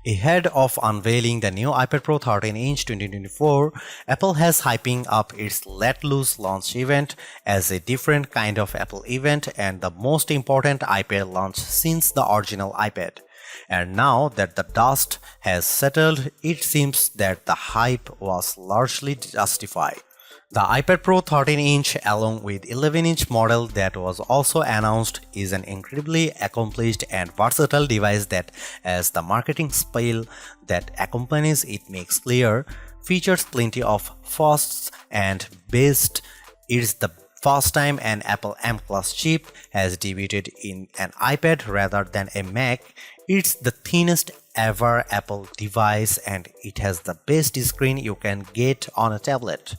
Ahead of unveiling the new iPad Pro 13-inch 2024, Apple has hyping up its Let Loose launch event as a different kind of Apple event and the most important iPad launch since the original iPad. And now that the dust has settled, it seems that the hype was largely justified. The iPad Pro 13-inch along with 11-inch model that was also announced is an incredibly accomplished and versatile device that, as the marketing spiel that accompanies it makes clear, features plenty of firsts and best. It's the first time an Apple M-class chip has debuted in an iPad rather than a Mac. It's the thinnest ever Apple device and it has the best screen you can get on a tablet.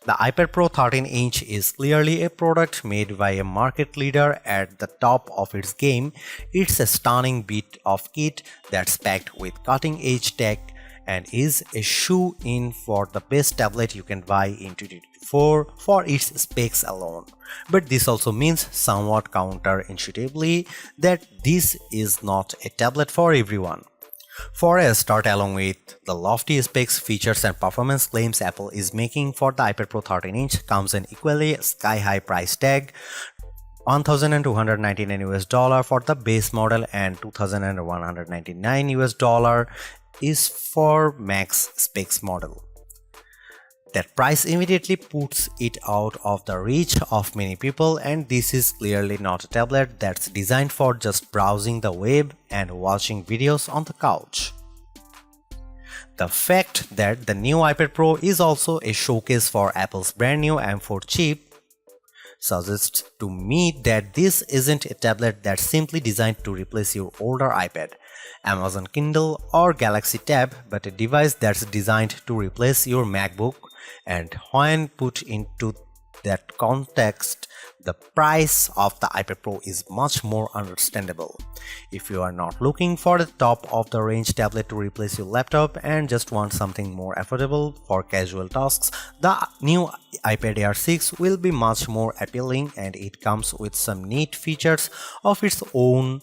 The iPad Pro 13-inch is clearly a product made by a market leader at the top of its game. It's a stunning bit of kit that's packed with cutting-edge tech and is a shoe-in for the best tablet you can buy in 2024 for its specs alone. But this also means somewhat counterintuitively that this is not a tablet for everyone. For a start, along with the lofty specs, features and performance claims Apple is making for the iPad Pro 13-inch comes an equally sky-high price tag, $1,299 for the base model and $2,199 is for max specs model. That price immediately puts it out of the reach of many people, and this is clearly not a tablet that's designed for just browsing the web and watching videos on the couch. The fact that the new iPad Pro is also a showcase for Apple's brand new M4 chip suggests to me that this isn't a tablet that's simply designed to replace your older iPad, Amazon Kindle or Galaxy Tab, but a device that's designed to replace your MacBook. And when put into that context, the price of the iPad Pro is much more understandable. If you are not looking for the top of the range tablet to replace your laptop and just want something more affordable for casual tasks, the new iPad Air 6 will be much more appealing and it comes with some neat features of its own.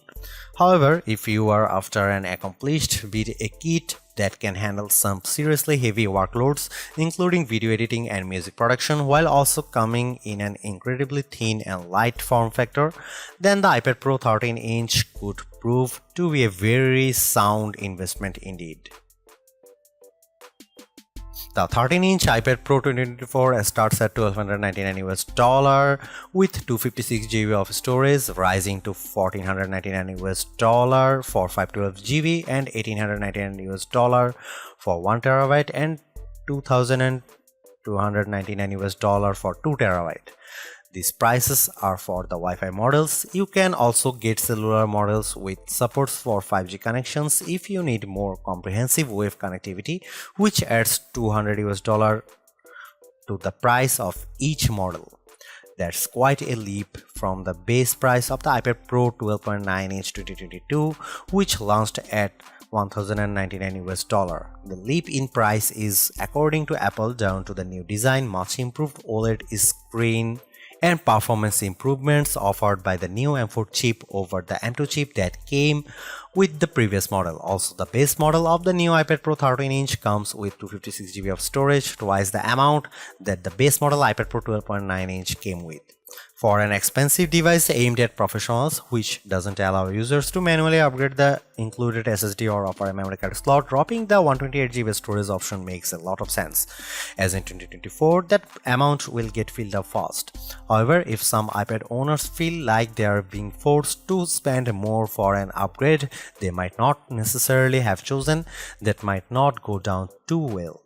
However, if you are after an accomplished with a kit that can handle some seriously heavy workloads, including video editing and music production, while also coming in an incredibly thin and light form factor, then the iPad Pro 13-inch could prove to be a very sound investment indeed. The 13-inch iPad Pro 2024 starts at $1,299 with 256 GB of storage, rising to $1,499 for 512 GB and $1,899 for 1 TB and $2,299 for 2 TB. These prices are for the Wi-Fi models. You can also get cellular models with supports for 5G connections if you need more comprehensive wave connectivity, which adds $200 to the price of each model. That's quite a leap from the base price of the iPad Pro 12.9-inch 2022, which launched at $1,099. The leap in price is, according to Apple, down to the new design, much improved OLED screen, and performance improvements offered by the new M4 chip over the M2 chip that came with the previous model. Also, the base model of the new iPad Pro 13-inch comes with 256 GB of storage, twice the amount that the base model iPad Pro 12.9-inch came with. For an expensive device aimed at professionals, which doesn't allow users to manually upgrade the included SSD or offer a memory card slot, dropping the 128 GB storage option makes a lot of sense, as in 2024 that amount will get filled up fast. However, if some iPad owners feel like they are being forced to spend more for an upgrade they might not necessarily have chosen, that might not go down too well.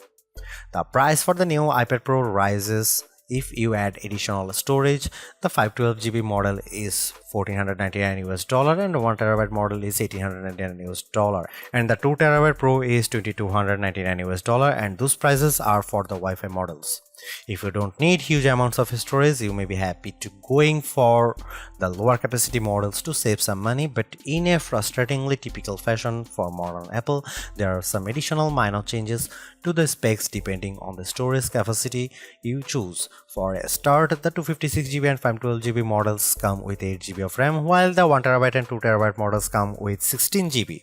The price for the new iPad Pro rises if you add additional storage. The 512 GB model is $1,499 and the 1 TB model is $1,899 and the 2 TB Pro is $2,299, and those prices are for the Wi-Fi models. If you don't need huge amounts of storage, you may be happy to going for the lower capacity models to save some money, but in a frustratingly typical fashion for modern Apple, there are some additional minor changes to the specs depending on the storage capacity you choose. For a start, the 256 GB and 512 GB models come with 8 GB of RAM, while the 1 TB and 2 TB models come with 16 GB.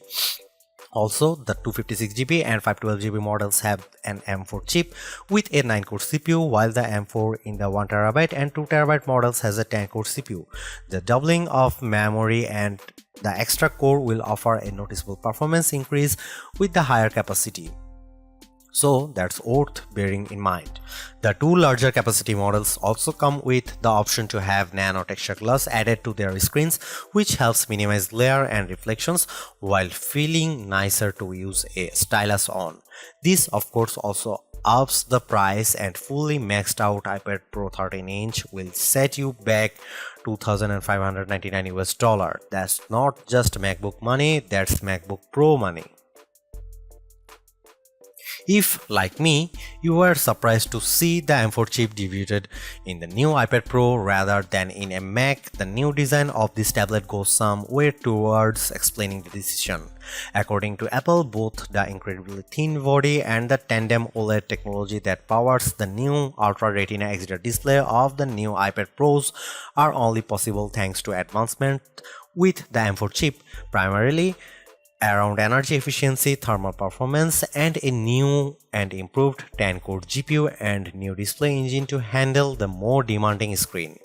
Also, the 256GB and 512GB models have an M4 chip with a 9-core CPU, while the M4 in the 1TB and 2TB models has a 10-core CPU. The doubling of memory and the extra core will offer a noticeable performance increase with the higher capacity. So that's worth bearing in mind. The two larger capacity models also come with the option to have nano texture glass added to their screens, which helps minimize glare and reflections while feeling nicer to use a stylus on. This of course also ups the price, and fully maxed out iPad Pro 13-inch will set you back $2,599 US. That's not just MacBook money, that's MacBook Pro money. If, like me, you were surprised to see the M4 chip debuted in the new iPad Pro rather than in a Mac, the new design of this tablet goes some way towards explaining the decision. According to Apple, both the incredibly thin body and the tandem OLED technology that powers the new Ultra Retina XDR display of the new iPad Pros are only possible thanks to advancement with the M4 chip, primarily around energy efficiency, thermal performance, and a new and improved 10-core GPU and new display engine to handle the more demanding screen.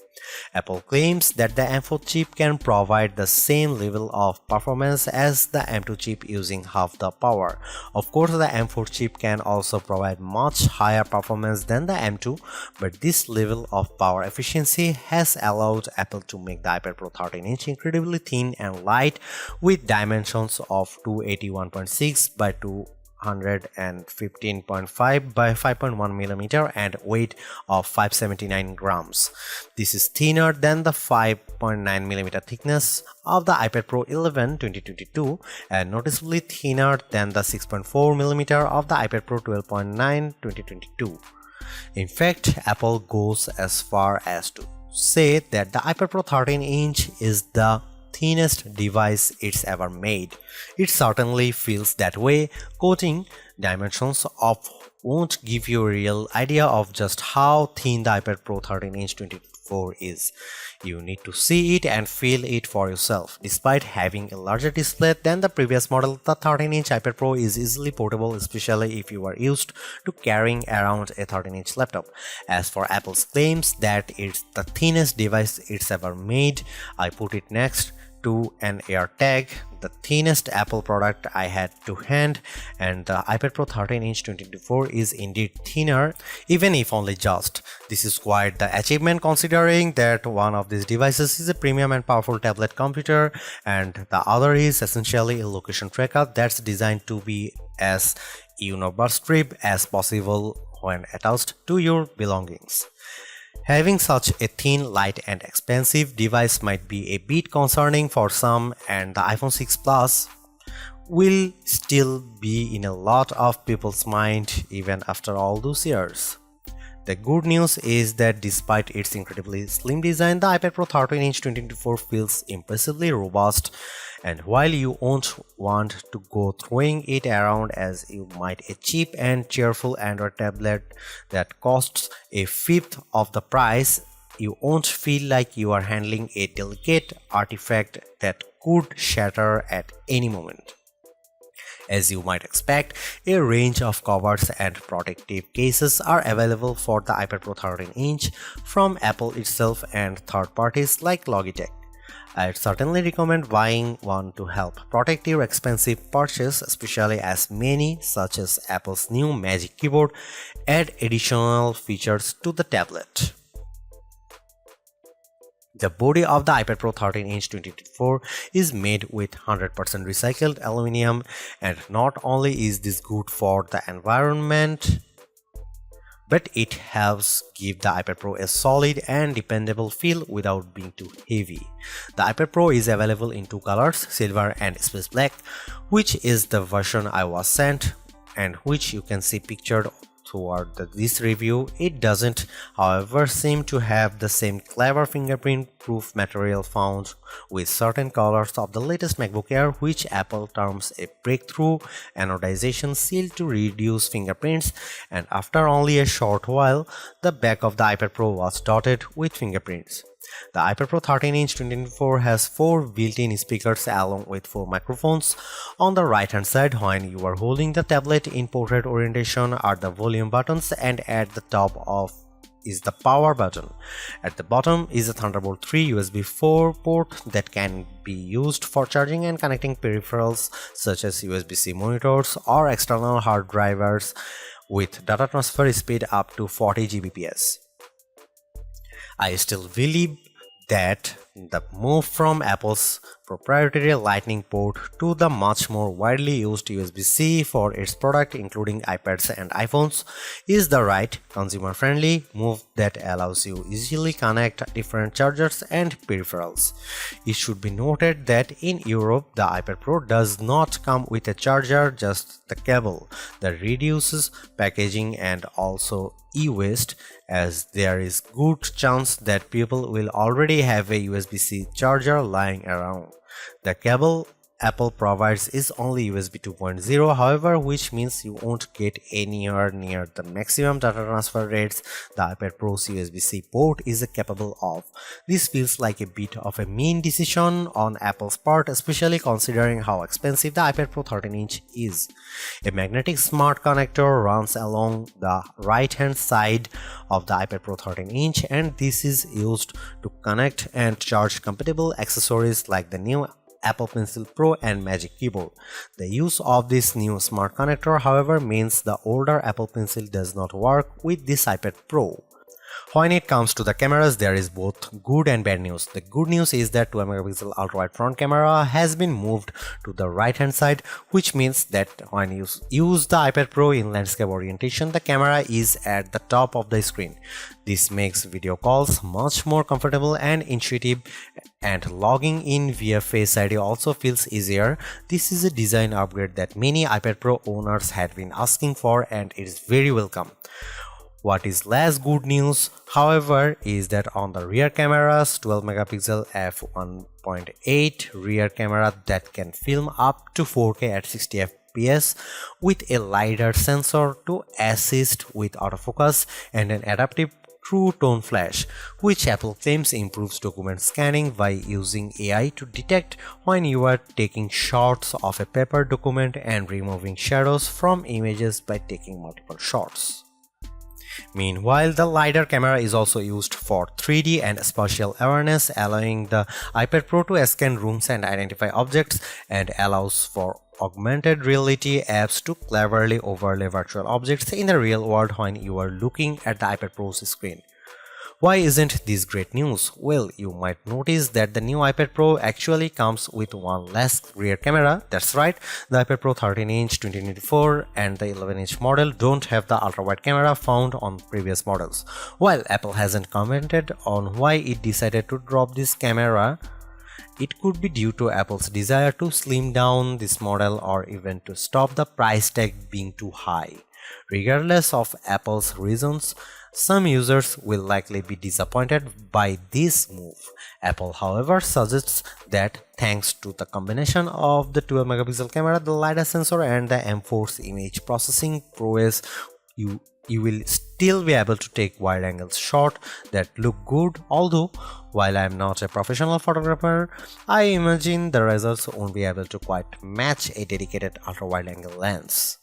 Apple claims that the M4 chip can provide the same level of performance as the M2 chip using half the power. Of course, the M4 chip can also provide much higher performance than the M2, but this level of power efficiency has allowed Apple to make the iPad Pro 13-inch incredibly thin and light with dimensions of 281.6 by 215.5 by 5.1 mm and weight of 579 grams. This is thinner than the 5.9 mm thickness of the iPad Pro 11 2022 and noticeably thinner than the 6.4 mm of the iPad Pro 12.9 2022. In fact, Apple goes as far as to say that the iPad Pro 13-inch is the thinnest device it's ever made. It certainly feels that way. Quoting dimensions of won't give you a real idea of just how thin the iPad Pro 13-inch 2024 is. You need to see it and feel it for yourself. Despite having a larger display than the previous model, the 13-inch iPad Pro is easily portable, especially if you are used to carrying around a 13-inch laptop. As for Apple's claims that it's the thinnest device it's ever made, I put it next to an AirTag, the thinnest Apple product I had to hand, and the iPad Pro 13-inch 2024 is indeed thinner, even if only just. This is quite the achievement considering that one of these devices is a premium and powerful tablet computer and the other is essentially a location tracker that's designed to be as universal as possible when attached to your belongings. Having such a thin, light and expensive device might be a bit concerning for some, and the iPhone 6 Plus will still be in a lot of people's mind even after all those years. The good news is that despite its incredibly slim design, the iPad Pro 13-inch 2024 feels impressively robust, and while you won't want to go throwing it around as you might a cheap and cheerful Android tablet that costs a fifth of the price, you won't feel like you are handling a delicate artifact that could shatter at any moment. As you might expect, a range of covers and protective cases are available for the iPad Pro 13-inch from Apple itself and third parties like Logitech. I'd certainly recommend buying one to help protect your expensive purchase, especially as many, such as Apple's new Magic Keyboard, add additional features to the tablet. The body of the iPad Pro 13-inch 2024 is made with 100% recycled aluminum, and not only is this good for the environment, but it helps give the iPad Pro a solid and dependable feel without being too heavy. The iPad Pro is available in two colors, silver and space black, which is the version I was sent and which you can see pictured throughout this review. It doesn't, however, seem to have the same clever fingerprint-proof material found with certain colors of the latest MacBook Air, which Apple terms a breakthrough anodization seal to reduce fingerprints, and after only a short while, the back of the iPad Pro was dotted with fingerprints. The iPad Pro 13-inch 2024 has 4 built-in speakers along with 4 microphones. On the right-hand side, when you are holding the tablet in portrait orientation, are the volume buttons, and at the top of is the power button. At the bottom is a Thunderbolt 3 USB 4 port that can be used for charging and connecting peripherals such as USB-C monitors or external hard drivers with data transfer speed up to 40 Gbps. I still believe that the move from Apple's proprietary Lightning port to the much more widely used USB-C for its product including iPads and iPhones is the right consumer-friendly move that allows you easily connect different chargers and peripherals. It should be noted that in Europe the iPad Pro does not come with a charger, just the cable. That reduces packaging and also e-waste, as there is good chance that people will already have a USB-C charger lying around. The cable Apple provides is only USB 2.0, however, which means you won't get anywhere near the maximum data transfer rates the iPad Pro's USB-C port is capable of. This feels like a bit of a mean decision on Apple's part, especially considering how expensive the iPad Pro 13-inch is. A magnetic smart connector runs along the right-hand side of the iPad Pro 13-inch, and this is used to connect and charge compatible accessories like the new Apple Pencil Pro and Magic Keyboard. The use of this new smart connector, however, means the older Apple Pencil does not work with this iPad Pro. When it comes to the cameras, there is both good and bad news. The good news is that 12-megapixel ultra-wide front camera has been moved to the right-hand side, which means that when you use the iPad Pro in landscape orientation, the camera is at the top of the screen. This makes video calls much more comfortable and intuitive, and logging in via Face ID also feels easier. This is a design upgrade that many iPad Pro owners had been asking for, and it is very welcome. What is less good news, however, is that on the rear cameras, 12-megapixel f1.8 rear camera that can film up to 4K at 60 fps with a LiDAR sensor to assist with autofocus and an adaptive True Tone Flash, which Apple claims improves document scanning by using AI to detect when you are taking shots of a paper document and removing shadows from images by taking multiple shots. Meanwhile, the LiDAR camera is also used for 3D and spatial awareness, allowing the iPad Pro to scan rooms and identify objects, and allows for augmented reality apps to cleverly overlay virtual objects in the real world when you are looking at the iPad Pro's screen. Why isn't this great news? Well, you might notice that the new iPad Pro actually comes with one less rear camera. That's right, the iPad Pro 13-inch 2024 and the 11-inch model don't have the ultra-wide camera found on previous models. While Apple hasn't commented on why it decided to drop this camera, it could be due to Apple's desire to slim down this model or even to stop the price tag being too high. Regardless of Apple's reasons, some users will likely be disappointed by this move. Apple, however, suggests that thanks to the combination of the 12-megapixel camera, the LiDAR sensor, and the M4's image processing prowess, you will still be able to take wide-angle shots that look good. Although, while I am not a professional photographer, I imagine the results won't be able to quite match a dedicated ultra-wide-angle lens.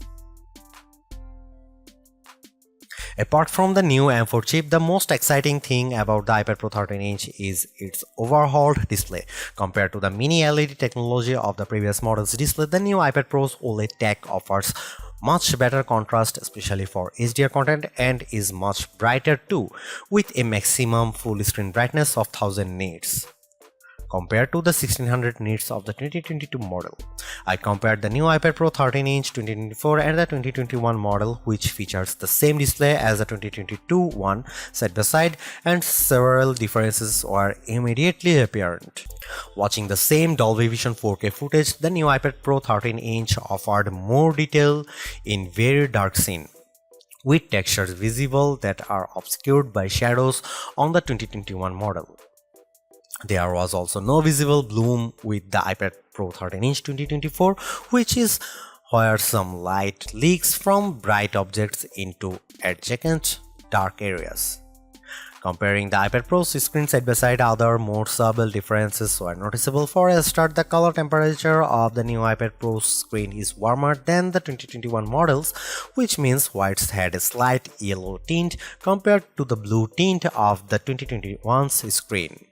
Apart from the new M4 chip, the most exciting thing about the iPad Pro 13-inch is its overhauled display. Compared to the mini LED technology of the previous model's display, the new iPad Pro's OLED tech offers much better contrast, especially for HDR content, and is much brighter too, with a maximum full screen brightness of 1000 nits. Compared to the 1600 nits of the 2022 model. I compared the new iPad Pro 13-inch 2024 and the 2021 model, which features the same display as the 2022 one side by side, and several differences were immediately apparent. Watching the same Dolby Vision 4K footage, the new iPad Pro 13-inch offered more detail in very dark scene, with textures visible that are obscured by shadows on the 2021 model. There was also no visible bloom with the iPad Pro 13-inch 2024, which is where some light leaks from bright objects into adjacent dark areas. Comparing the iPad Pro's screen side by side, other more subtle differences were noticeable. For a start, the color temperature of the new iPad Pro's screen is warmer than the 2021 models, which means whites had a slight yellow tint compared to the blue tint of the 2021's screen.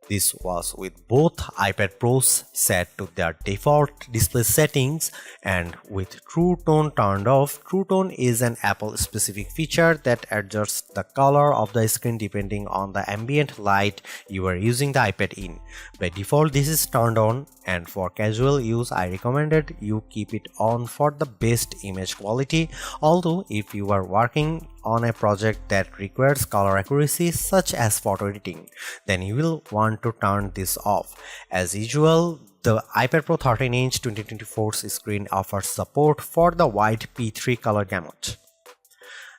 This was with both iPad Pros set to their default display settings and with True Tone turned off. True Tone is an Apple-specific feature that adjusts the color of the screen depending on the ambient light you are using the iPad in. By default, this is turned on, and for casual use, I recommended you keep it on for the best image quality. Although, if you are working on a project that requires color accuracy such as photo editing, then you will want to turn this off. As usual, the iPad Pro 13-inch 2024's screen offers support for the wide P3 color gamut.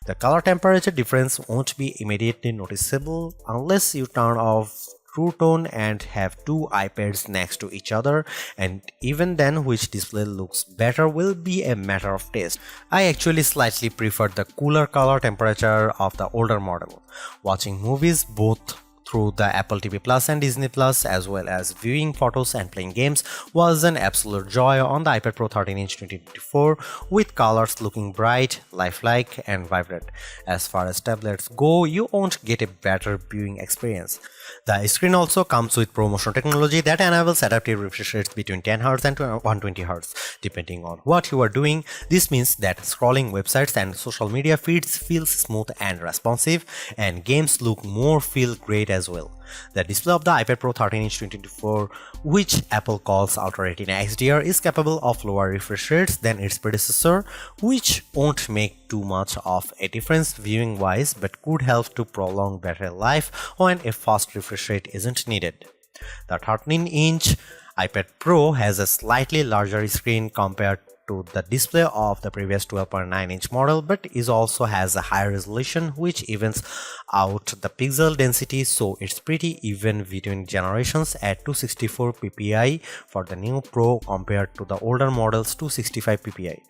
The color temperature difference won't be immediately noticeable unless you turn off True Tone and have two iPads next to each other, and even then which display looks better will be a matter of taste. I actually slightly prefer the cooler color temperature of the older model. Watching movies both through the Apple TV Plus and Disney Plus, as well as viewing photos and playing games, was an absolute joy on the iPad Pro 13-inch 2024, with colors looking bright, lifelike, and vibrant. As far as tablets go, you won't get a better viewing experience. The screen also comes with ProMotion technology that enables adaptive refresh rates between 10Hz and 120Hz, depending on what you are doing. This means that scrolling websites and social media feeds feels smooth and responsive, and games look feel great as well. The display of the iPad Pro 13-inch 2024, which Apple calls Ultra Retina XDR, is capable of lower refresh rates than its predecessor, which won't make too much of a difference viewing wise but could help to prolong battery life when a fast refresh rate isn't needed. The 13-inch iPad Pro has a slightly larger screen compared to the display of the previous 12.9-inch model, but it also has a higher resolution which evens out the pixel density, so it's pretty even between generations at 264 ppi for the new Pro compared to the older model's 265 ppi.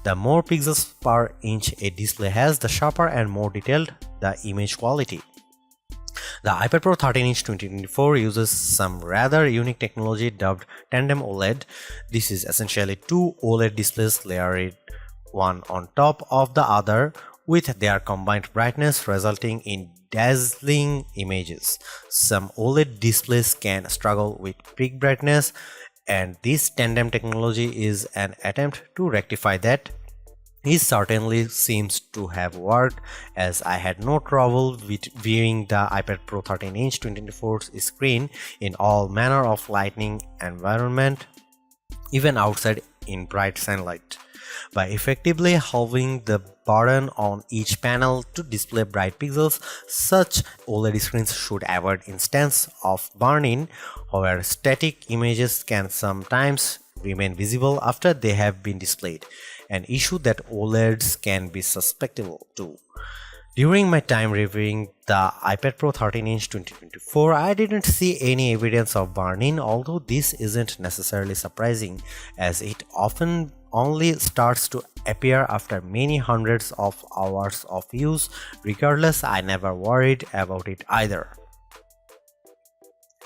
The more pixels per inch a display has, the sharper and more detailed the image quality. The iPad Pro 13-inch 2024 uses some rather unique technology dubbed Tandem OLED. This is essentially two OLED displays layered one on top of the other with their combined brightness resulting in dazzling images. Some OLED displays can struggle with peak brightness, and this tandem technology is an attempt to rectify that. It certainly seems to have worked, as I had no trouble with viewing the iPad Pro 13-inch 2024's screen in all manner of lighting environment, even outside in bright sunlight. By effectively halving the burden on each panel to display bright pixels, such OLED screens should avoid instances of burn-in, where static images can sometimes remain visible after they have been displayed, an issue that OLEDs can be susceptible to. During my time reviewing the iPad Pro 13-inch 2024, I didn't see any evidence of burn-in, although this isn't necessarily surprising, as it often only starts to appear after many hundreds of hours of use. Regardless, I never worried about it either.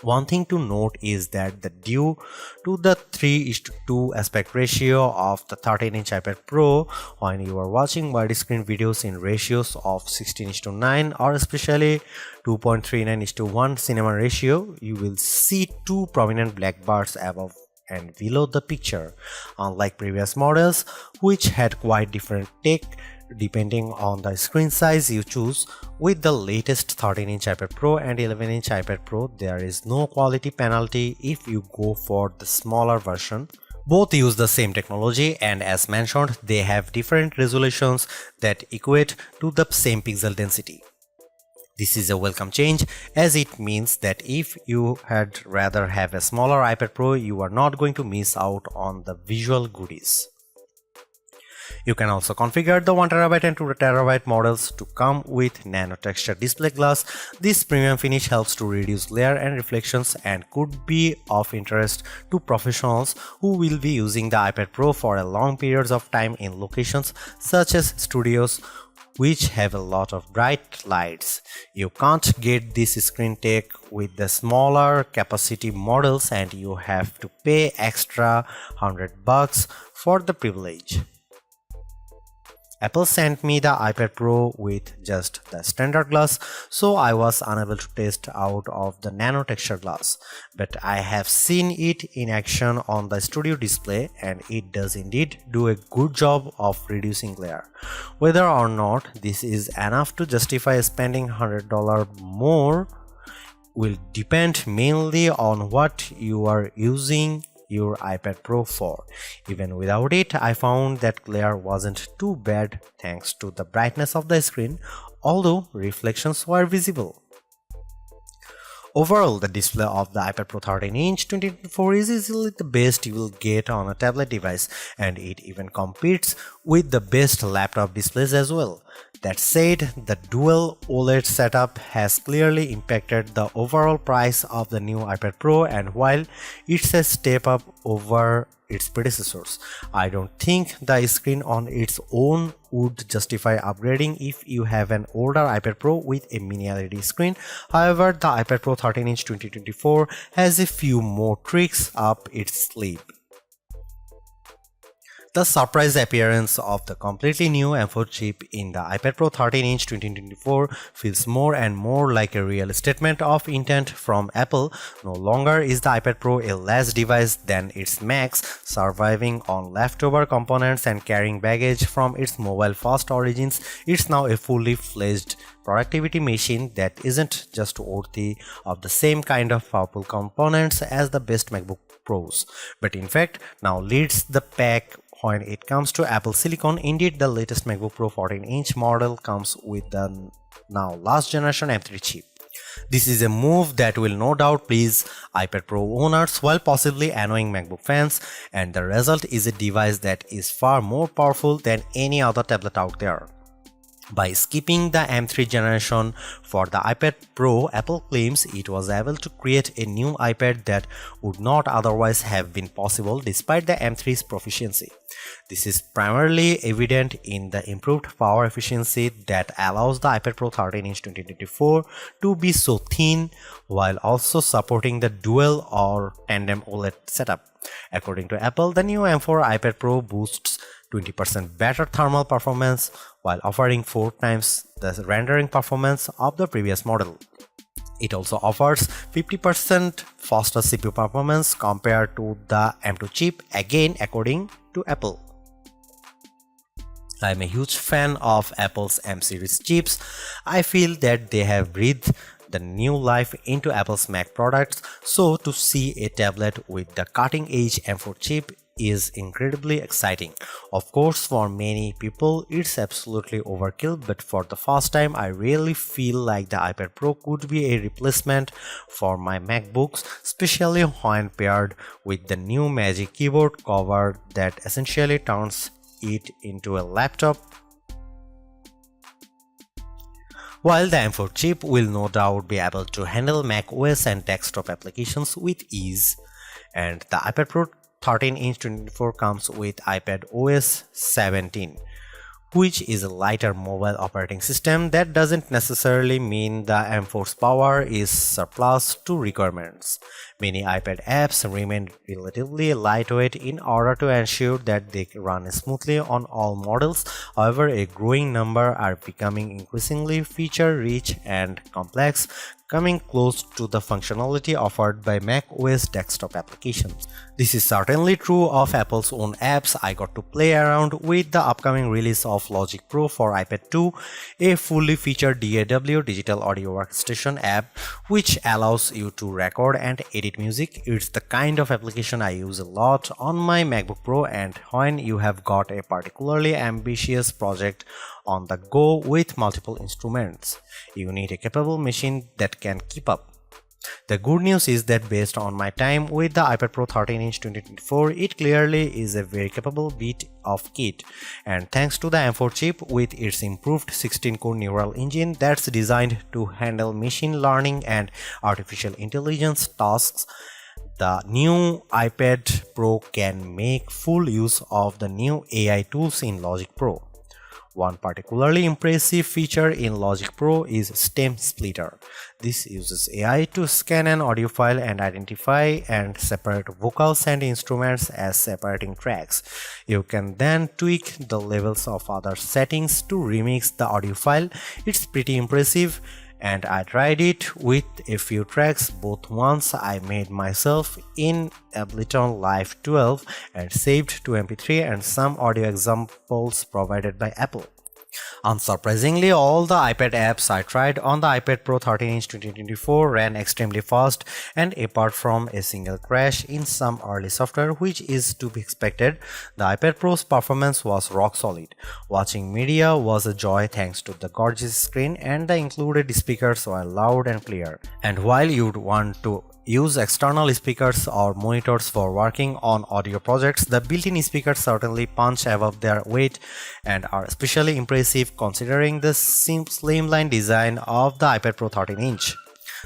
One thing to note is that due to the 3:2 aspect ratio of the 13-inch iPad Pro, when you are watching widescreen videos in ratios of 16:9 or especially 2.39:1 cinema ratio, you will see two prominent black bars above and below the picture, unlike previous models which had quite different tech depending on the screen size you choose. With the latest 13-inch iPad Pro and 11-inch iPad Pro, there is no quality penalty if you go for the smaller version. Both use the same technology, and as mentioned, they have different resolutions that equate to the same pixel density. This is a welcome change, as it means that if you had rather have a smaller iPad Pro, you are not going to miss out on the visual goodies. You can also configure the 1TB and 2TB models to come with nano texture display glass. This premium finish helps to reduce glare and reflections and could be of interest to professionals who will be using the iPad Pro for a long periods of time in locations such as studios which have a lot of bright lights. You can't get this screen tech with the smaller capacity models, and you have to pay extra $100 for the privilege. Apple sent me the iPad Pro with just the standard glass, so I was unable to test out of the nano texture glass. But I have seen it in action on the studio display, and it does indeed do a good job of reducing glare. Whether or not this is enough to justify spending $100 more will depend mainly on what you are using your iPad Pro for. Even without it, I found that glare wasn't too bad thanks to the brightness of the screen, although reflections were visible. Overall, the display of the iPad Pro 13-inch 2024 is easily the best you will get on a tablet device, and it even competes with the best laptop displays as well. That said, the dual OLED setup has clearly impacted the overall price of the new iPad Pro, and while it's a step up over its predecessors, I don't think the screen on its own would justify upgrading if you have an older iPad Pro with a mini LED screen. However, the iPad Pro 13-inch 2024 has a few more tricks up its sleeve. The surprise appearance of the completely new M4 chip in the iPad Pro 13-inch 2024 feels more and more like a real statement of intent from Apple. No longer is the iPad Pro a less device than its max, surviving on leftover components and carrying baggage from its mobile-first origins. It's now a fully fledged productivity machine that isn't just worthy of the same kind of powerful components as the best MacBook Pros, but in fact now leads the pack when it comes to Apple Silicon. Indeed, the latest MacBook Pro 14-inch model comes with the now last generation M3 chip. This is a move that will no doubt please iPad Pro owners while possibly annoying MacBook fans, and the result is a device that is far more powerful than any other tablet out there. By skipping the M3 generation for the iPad Pro, Apple claims it was able to create a new iPad that would not otherwise have been possible despite the M3's proficiency. This is primarily evident in the improved power efficiency that allows the iPad Pro 13-inch 2024 to be so thin while also supporting the dual or tandem OLED setup. According to Apple, the new M4 iPad Pro boosts 20% better thermal performance while offering 4 times the rendering performance of the previous model. It also offers 50% faster CPU performance compared to the M2 chip, again according to Apple. I'm a huge fan of Apple's M series chips. I feel that they have breathed the new life into Apple's Mac products, so to see a tablet with the cutting-edge M4 chip is incredibly exciting. Of course, for many people it's absolutely overkill, but for the first time I really feel like the iPad Pro could be a replacement for my MacBooks, especially when paired with the new Magic Keyboard cover that essentially turns it into a laptop. While the M4 chip will no doubt be able to handle Mac OS and desktop applications with ease, and the iPad Pro 13-inch 2024 comes with iPad OS 17, which is a lighter mobile operating system. That doesn't necessarily mean the M4's power is surplus to requirements. Many iPad apps remain relatively lightweight in order to ensure that they run smoothly on all models. However, a growing number are becoming increasingly feature-rich and complex, coming close to the functionality offered by Mac OS desktop applications. This is certainly true of Apple's own apps. I got to play around with the upcoming release of Logic Pro for iPad 2, a fully featured DAW digital audio workstation app which allows you to record and edit music. It's the kind of application I use a lot on my MacBook Pro, and when you have got a particularly ambitious project on the go with multiple instruments, you need a capable machine that can keep up. The good news is that based on my time with the iPad Pro 13-inch 2024, it clearly is a very capable bit of kit, and thanks to the M4 chip with its improved 16-core neural engine that's designed to handle machine learning and artificial intelligence tasks, the new iPad Pro can make full use of the new AI tools in Logic Pro. One particularly impressive feature in Logic Pro is Stem Splitter. This uses AI to scan an audio file and identify and separate vocals and instruments as separating tracks. You can then tweak the levels of other settings to remix the audio file. It's pretty impressive, and I tried it with a few tracks, both ones I made myself in Ableton Live 12 and saved to MP3, and some audio examples provided by Apple. Unsurprisingly, all the iPad apps I tried on the iPad Pro 13-inch 2024 ran extremely fast, and apart from a single crash in some early software, which is to be expected, the iPad Pro's performance was rock solid. Watching media was a joy thanks to the gorgeous screen, and the included speakers were loud and clear. And while you'd want to use external speakers or monitors for working on audio projects, the built-in speakers certainly punch above their weight and are especially impressive considering the slimline design of the iPad Pro 13-inch.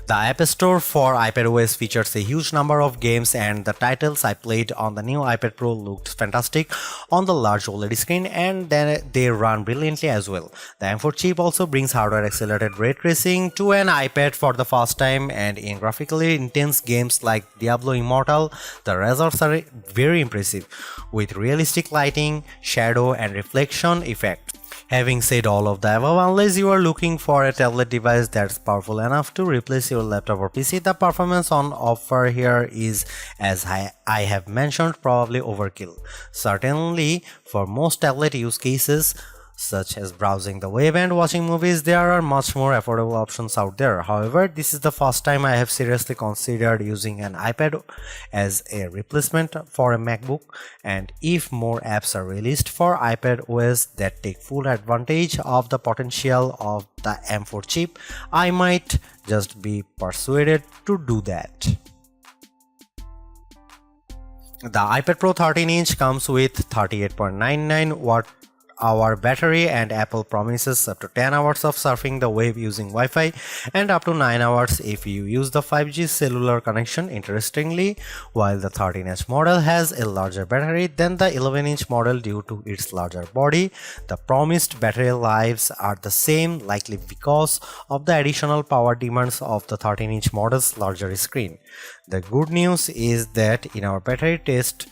The App Store for iPadOS features a huge number of games, and the titles I played on the new iPad Pro looked fantastic on the large OLED screen, and then they run brilliantly as well. The M4 chip also brings hardware-accelerated ray tracing to an iPad for the first time, and in graphically intense games like Diablo Immortal, the results are very impressive, with realistic lighting, shadow, and reflection effects. Having said all of the above, unless you are looking for a tablet device that's powerful enough to replace your laptop or PC, the performance on offer here is, as I have mentioned, probably overkill. Certainly, for most tablet use cases, such as browsing the web and watching movies, there are much more affordable options out there. However, this is the first time I have seriously considered using an iPad as a replacement for a MacBook, and if more apps are released for iPad OS that take full advantage of the potential of the M4 chip, I might just be persuaded to do that. The iPad Pro 13-inch comes with 38.99 watt-hour battery, and Apple promises up to 10 hours of surfing the web using Wi-Fi and up to 9 hours if you use the 5G cellular connection. Interestingly, while the 13-inch model has a larger battery than the 11-inch model due to its larger body, the promised battery lives are the same, likely because of the additional power demands of the 13-inch model's larger screen. The good news is that in our battery test,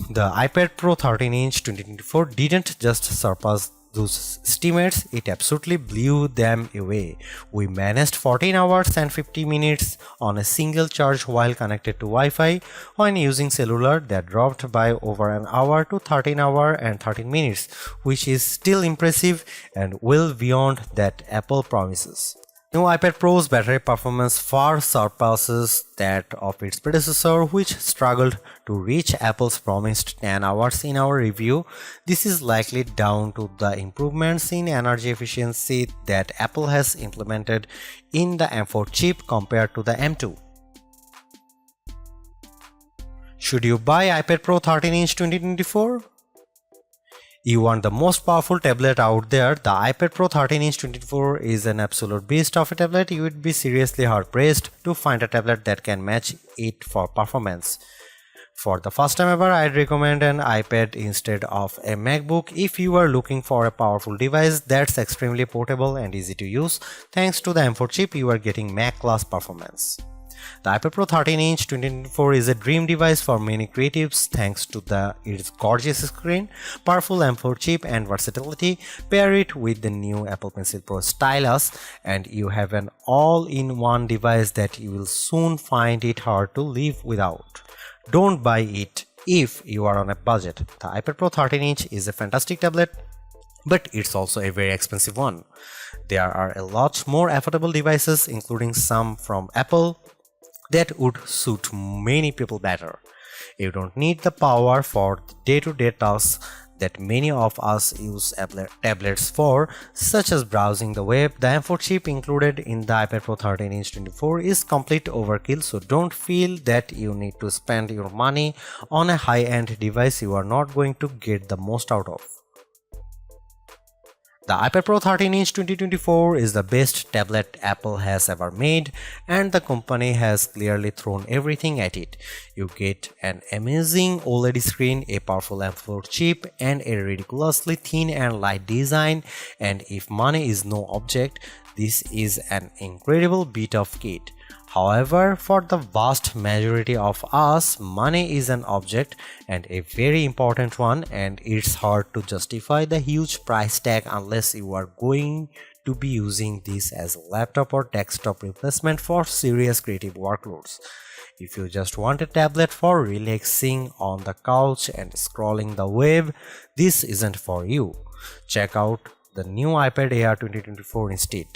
the iPad Pro 13-inch 2024 didn't just surpass those estimates, it absolutely blew them away. We managed 14 hours and 50 minutes on a single charge while connected to Wi-Fi. When using cellular, that dropped by over an hour to 13 hours and 13 minutes, which is still impressive and well beyond that Apple promises. New iPad Pro's battery performance far surpasses that of its predecessor, which struggled to reach Apple's promised 10 hours in our review. This is likely down to the improvements in energy efficiency that Apple has implemented in the M4 chip compared to the M2. Should you buy iPad Pro 13-inch 2024? You want the most powerful tablet out there? The iPad Pro 13-inch 2024 is an absolute beast of a tablet. You would be seriously hard-pressed to find a tablet that can match it for performance. For the first time ever, I'd recommend an iPad instead of a MacBook if you are looking for a powerful device that's extremely portable and easy to use. Thanks to the M4 chip, you are getting Mac-class performance. The iPad Pro 13-inch 2024 is a dream device for many creatives thanks to its gorgeous screen, powerful M4 chip, and versatility. Pair it with the new Apple Pencil Pro stylus and you have an all-in-one device that you will soon find it hard to live without. Don't buy it if you are on a budget. The iPad Pro 13-inch is a fantastic tablet, but it's also a very expensive one. There are a lot more affordable devices, including some from Apple, that would suit many people better. You don't need the power for day-to-day tasks that many of us use tablets for, such as browsing the web. The M4 chip included in the iPad Pro 13-inch 2024 is complete overkill, so don't feel that you need to spend your money on a high-end device you are not going to get the most out of. The iPad Pro 13-inch 2024 is the best tablet Apple has ever made, and the company has clearly thrown everything at it. You get an amazing OLED screen, a powerful M4 chip, and a ridiculously thin and light design, and if money is no object, this is an incredible bit of kit. However, for the vast majority of us, money is an object and a very important one, and it's hard to justify the huge price tag unless you are going to be using this as a laptop or desktop replacement for serious creative workloads. If you just want a tablet for relaxing on the couch and scrolling the web, this isn't for you. Check out the new iPad Air 2024 instead.